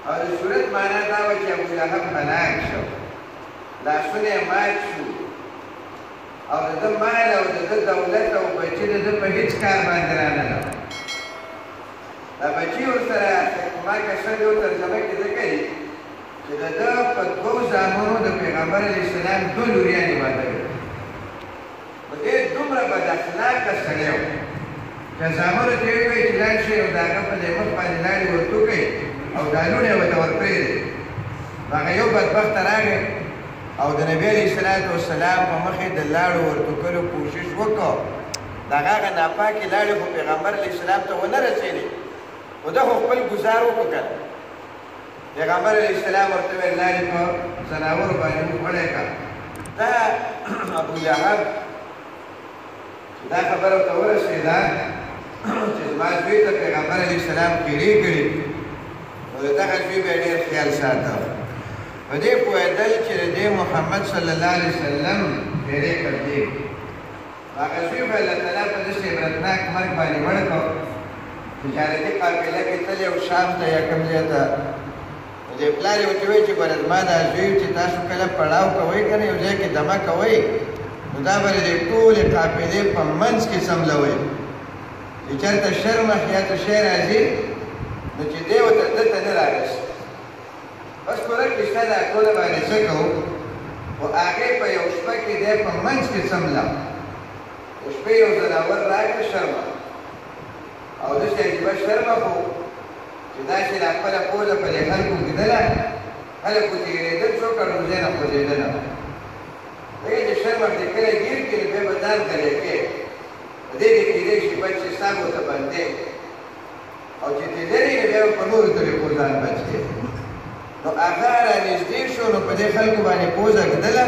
او د صورت معنا دا وه چې ابولهب هلاک شو، لاسونه یې مات شو او د ده مال او د ده دولت او بچي د ده په هېڅ کار باندې راننه. دا بچي ورسره ما کشف یو ترجمه کې ذکر یي چې د ده په دوو زامنو د پیغمبر علیه السلام دوه لوریانې واده کړې. په ډېر دومره بد اخلاقه سړی و چې زامنو ته یې وویل چې لاړ شئ او د هغه په دې مخ باندې لاړې ورتوکئ او دا لوڼې یې ورته ورپرېږدئ. هغه یو بدبخته راغی او د نبی علیه السلام په مخې د لاړو ورتوکلو کوشش وکړ. د هغه ناپاکې لاړې خو پیغمبر علیه السلام ته ونه رسېدې، خو ده خو خپل ګزار وکړو که نه. پیغمبر علیه السلام ورته وویل لاړې په ځناورو باندې وخوړی کړه. دا ابولهب چې دا خبره ورته ورسېده چې زما زوی ته پیغمبر علیه السلام خیرې کړي، نو د دغه زوی به یې ډېر خیال ساته. په دې پوهېدل چې د دې محمد صلی الله علیه وسلم خیرې کړدې. هغه زوی به الله تعالی په داسې عبرتناک مرګ باندې مړ کړ. تجارتي قافله کې تللی او شام ته یا کوم ځای ته، نو دې پلار یې ورته وویل چې بله زما دا زوی چې تاسو کله پړاو کوئ که نه یو ځای کې دمه کوئ، نو دا به د ټولې قافلې په منځ کې سملوئ چې چېرته شر مخیات شی راځي نو چې دی ورته دلته نه رارسي. بس پوره کښته دا ټوله باندې څه کوو، خو هغې په یو شپه کې دی په منځ کې څمله. د شپې یو ځناور راکړه شرمه او داسې عجیبه شرمه خو چې داسې دا خپله پوزه په دې خلکو ږدله، خلک خو تېرېدل څوک اړوځی نه خوځېدله. ځکه چې شرمه چې کله ګیر کړي نو بیا به ځان غلی کړې، په دې کې کېدی شي بچ چې ستا به ورته بندې او چې دې لرې نو بیا به په نورو طریقو ځان بچ کړې. نو هغه رانږدې شو نو په دې خلکو باندې پوزه ږدله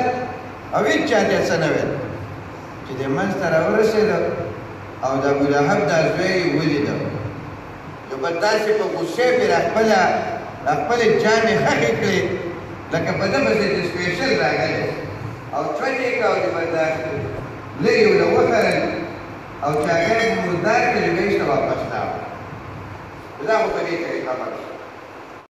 او هېڅ چا ته څه نه ویل. چې دې منځ ته راورسېده او د ابولهب دا زوی یې ولیده، نو په داسې په غوسې پرې خپلې جامې خښې کړې لکه په ده پسې د سپېشل راغلی او چوټ یې کړه او د برداشت لرې یې ورله وخرل او چې هغه یې مردار کړې بیا یې واپس راوړه. دا خو په دې طریقه مړ شو.